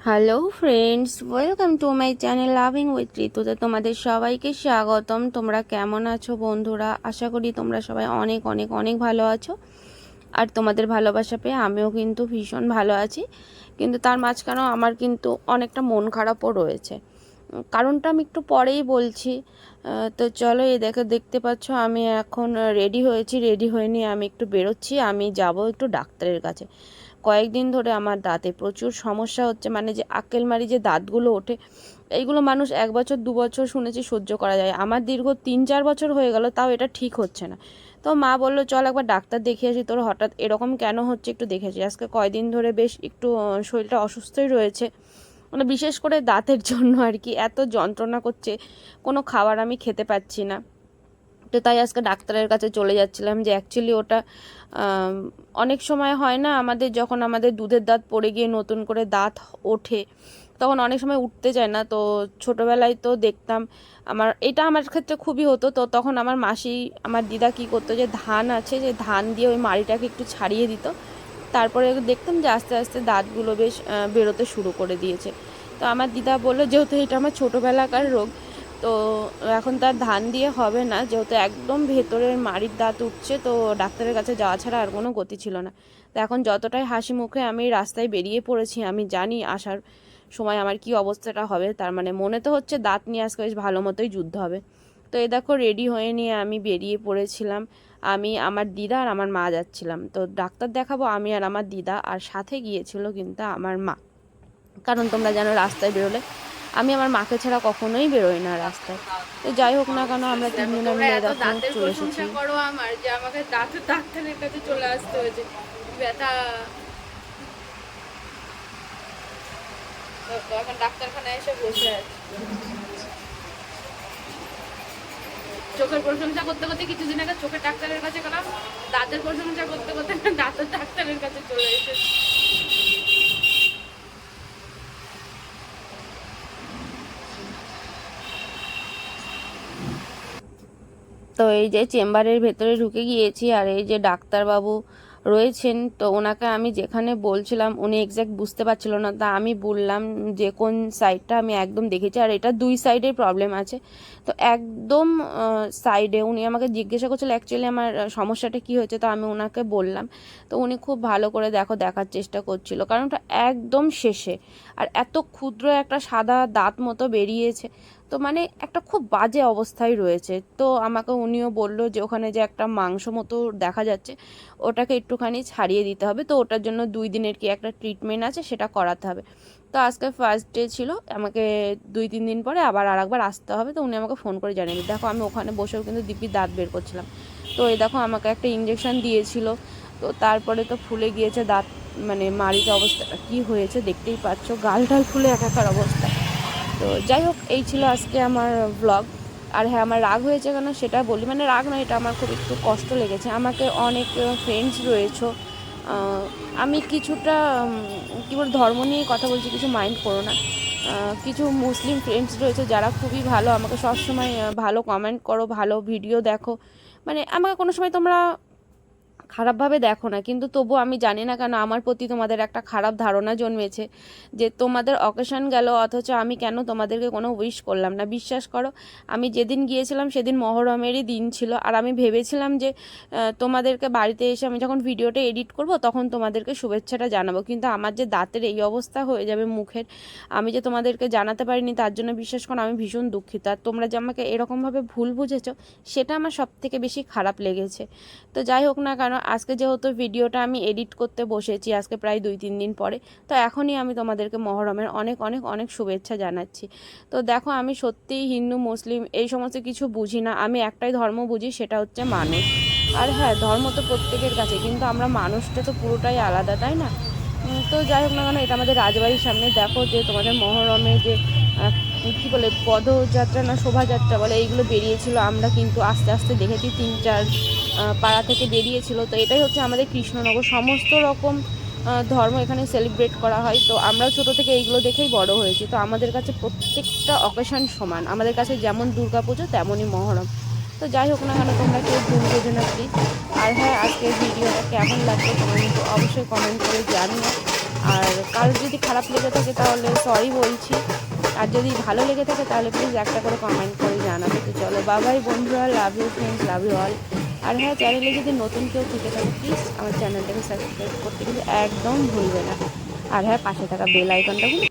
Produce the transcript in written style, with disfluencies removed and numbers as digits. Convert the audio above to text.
Hello friends, welcome to my channel loving with ঋতুতে তোমাদের সবাইকে স্বাগতম। তোমরা কেমন আছো বন্ধুরা? আশা করি তোমরা সবাই অনেক অনেক অনেক ভালো আছো। আর তোমাদের ভালোবাসা পেয়ে আমিও কিন্তু ভীষণ ভালো আছি। কিন্তু তার মাঝখানেও আমার কিন্তু অনেকটা মন খারাপও রয়েছে। কারণটা আমি একটু পরেই বলছি। তো চলো, দেখতে পাচ্ছ আমি এখন রেডি হয়েছি। রেডি হয়ে নিয়ে আমি একটু বেরোচ্ছি। আমি যাব একটু ডাক্তারের কাছে। কয়েকদিন ধরে আমার দাঁতে প্রচুর সমস্যা হচ্ছে, মানে যে আক্কেলমারি যে দাঁতগুলো ওঠে, এইগুলো মানুষ 1 বছর 2 বছর শুনেছি সহ্য করা যায়। আমার দীর্ঘ 3-4 বছর হয়ে গেল, তাও এটা ঠিক হচ্ছে না। তো মা বললো চল একবার ডাক্তার দেখিয়ে আসি, তোর হঠাৎ এরকম কেন হচ্ছে একটু দেখে আসি। আজকে কয়দিন ধরে বেশ একটু শরীরটা অসুস্থই রয়েছে, মানে বিশেষ করে দাঁতের জন্য আর কি। এত যন্ত্রণা করছে, কোনো খাবার আমি খেতে পাচ্ছি না। তো তাই আজকে ডাক্তারের কাছে চলে যাচ্ছিলাম। যে অ্যাকচুয়ালি ওটা অনেক সময় হয় না, আমাদের যখন আমাদের দুধের দাঁত পড়ে গিয়ে নতুন করে দাঁত ওঠে, তখন অনেক সময় উঠতে চায় না। তো ছোটোবেলায় তো দেখতাম, আমার ক্ষেত্রে খুবই হতো। তো তখন আমার মাসি, আমার দিদা কী করতো, যে ধান আছে, যে ধান দিয়ে ওই মাড়িটাকে একটু ছাড়িয়ে দিত। তারপরে দেখতাম যে আস্তে আস্তে দাঁতগুলো বেশ বেরোতে শুরু করে দিয়েছে। তো আমার দিদা বললো, যেহেতু এটা আমার ছোটোবেলাকার রোগ, তো এখন তার ধান দিয়ে হবে না, যেহেতু একদম ভেতরের মাড়ির দাঁত উঠছে, তো ডাক্তারের কাছে যাওয়া ছাড়া আর কোনো গতি ছিল না। তো এখন যতটাই হাসি মুখে আমি রাস্তায় বেরিয়ে পড়েছি, আমি জানি আসার সময় আমার কি অবস্থাটা হবে। তার মানে মনে তো হচ্ছে দাঁত নিয়ে আজকে বেশ ভালো মতোই যুদ্ধ হবে। তো এই দেখো, রেডি হয়ে নিয়ে আমি বেরিয়ে পড়েছিলাম। আমি, আমার দিদা আর আমার মা যাচ্ছিলাম। তো ডাক্তার দেখাবো আমি আর আমার দিদা, আর সাথে গিয়েছিল কিন্তু আমার মা। কারণ তোমরা জানো, রাস্তায় বেরোলে আমি আমার মাকে ছাড়া কখনোই বেরোই না রাস্তায়। তো যাই হোক না কেন, আমরা দেখো, তিনজনে তোমরা মিলে এত দেখো দাঁতের চলে এসেছি। প্রশংসা করো আমার, যে আমাকে ডাক্তারের কাছে চলে আসতে হয়েছে। ব্যথা। তো এখন ডাক্তারখানায় এসে বসে আছি। চোখের প্রশংসা করতে করতে কিছুদিন আগে চোখের ডাক্তারের কাছে গেলাম, দাঁতের প্রশংসা করতে করতে দাঁতের ডাক্তারের কাছে চলে এসেছি। তো এই যে চেম্বারের ভেতরে ঢুকে গিয়েছি, আর এই যে ডাক্তারবাবু রয়েছেন, তো ওনাকে আমি যেখানে বলছিলাম উনি এক্স্যাক্ট বুঝতে পারছিল না। তা আমি বললাম যে কোন সাইডটা, আমি একদম দেখেছি, আর এটা 2 সাইডের প্রবলেম আছে। তো একদম সাইডে উনি আমাকে জিজ্ঞাসা করছিল অ্যাকচুয়ালি আমার সমস্যাটা কী হয়েছে। তো আমি ওনাকে বললাম। তো উনি খুব ভালো করে দেখার চেষ্টা করছিল, কারণ ওটা একদম শেষে, আর এত ক্ষুদ্র একটা সাদা দাঁত মতো বেরিয়েছে। তো মানে একটা খুব বাজে অবস্থায় রয়েছে। তো আমাকে উনিও বললো যে ওখানে যে একটা মাংস মতো দেখা যাচ্ছে, ওটাকে একটুখানি ছাড়িয়ে দিতে হবে। তো ওটার জন্য 2 দিনের কি একটা ট্রিটমেন্ট আছে, সেটা করাতে হবে। তো আজকে ফার্স্ট ডে ছিল, আমাকে 2-3 দিন পরে আবার আরেকবার আসতে হবে। তো উনি আমাকে ফোন করে জানিয়ে দিল। দেখো, আমি ওখানে বসেও কিন্তু দিব্যি দাঁত বের করছিলাম। তো এই দেখো, আমাকে একটা ইঞ্জেকশন দিয়েছিল। তো তারপরে তো ফুলে গিয়েছে দাঁত, মানে মাড়ির অবস্থাটা কী হয়েছে দেখতেই পাচ্ছ, গাল টাল ফুলে একাকার অবস্থা। তো যাই হোক, এই ছিল আজকে আমার ব্লগ। আর হ্যাঁ, আমার রাগ হয়েছে কেন সেটা বলি, মানে রাগ নয়, এটা আমার খুব একটু কষ্ট লেগেছে। আমাকে অনেক ফ্রেন্ডস রয়েছো, আমি কিছুটা কী বল, ধর্ম নিয়ে কথা বলছি, কিছু মাইন্ড করো না। কিছু মুসলিম ফ্রেন্ডস রয়েছে যারা খুবই ভালো, আমাকে সবসময় ভালো কমেন্ট করো, ভালো ভিডিও দেখো। মানে আমাকে কোনো সময় তোমরা খারাপভাবে দেখো না, কিন্তু তবু আমি জানি না কেন আমার প্রতি তোমাদের একটা খারাপ ধারণা জন্মেছে, যে তোমাদের অকেশন গেল অথচ আমি কেন তোমাদেরকে কোনো উইশ করলাম না। বিশ্বাস করো, আমি যেদিন গিয়েছিলাম সেদিন মহরমেরই দিন ছিল, আর আমি ভেবেছিলাম যে তোমাদেরকে বাড়িতে এসে আমি যখন ভিডিওটা এডিট করব তখন তোমাদেরকে শুভেচ্ছাটা জানাবো। কিন্তু আমার যে দাঁতের এই অবস্থা হয়ে যাবে মুখের, আমি যে তোমাদেরকে জানাতে পারিনি, তার জন্য বিশ্বাস করো আমি ভীষণ দুঃখিত। আর তোমরা যে আমাকে এরকমভাবে ভুল বুঝেছো, সেটা আমার সবথেকে বেশি খারাপ লেগেছে। তো যাই হোক না কেন, আজকে যেহেতু ভিডিওটা আমি এডিট করতে বসেছি আজকে প্রায় 2-3 দিন পরে, তো এখনই আমি তোমাদেরকে মহরমের অনেক অনেক অনেক শুভেচ্ছা জানাচ্ছি। তো দেখো, আমি সত্যিই হিন্দু মুসলিম এই সমস্ত কিছু বুঝি না, আমি একটাই ধর্ম বুঝি, সেটা হচ্ছে মানুষ। আর হ্যাঁ, ধর্ম তো প্রত্যেকের কাছে, কিন্তু আমরা মানুষটা তো পুরোটাই আলাদা, তাই না? তো যাই হোক না কেন, এটা আমাদের রাজবাড়ির সামনে। দেখো যে তোমাদের মহরমে যে কী বলে, পদযাত্রা না শোভাযাত্রা বলে, এইগুলো বেরিয়েছিল, আমরা কিন্তু আস্তে আস্তে দেখেছি 3-4 পাড়া থেকে বেরিয়েছিল। তো এটাই হচ্ছে আমাদের কৃষ্ণনগর, সমস্ত রকম ধর্ম এখানে সেলিব্রেট করা হয়। তো আমরাও ছোটো থেকে এইগুলো দেখেই বড় হয়েছি। তো আমাদের কাছে প্রত্যেকটা অকেশন সমান, আমাদের কাছে যেমন দুর্গাপুজো তেমনই মহরম। তো যাই হোক না কেন, তোমরা কেউ ভুল বোঝো না প্লিজ। আর হ্যাঁ, আজকের ভিডিওটা কেমন লাগছে তোমরা কিন্তু অবশ্যই কমেন্ট করে জানিও। আর কারোর যদি খারাপ লেগে থাকে তাহলে সরি বলছি, আর যদি ভালো লেগে থাকে তাহলে প্লিজ একটা করে কমেন্ট করে জানাবে। তো চলো বাবাই বন্ধুরা, love you friends, love you all. আর হ্যাঁ, চ্যানেলে যদি নতুন কেউ থেকে থাকে প্লিজ আমার চ্যানেলটাকে সাবস্ক্রাইব করতে কিন্তু একদম ভুলবে না। আর হ্যাঁ, পাশে থাকা বেল আইকনটা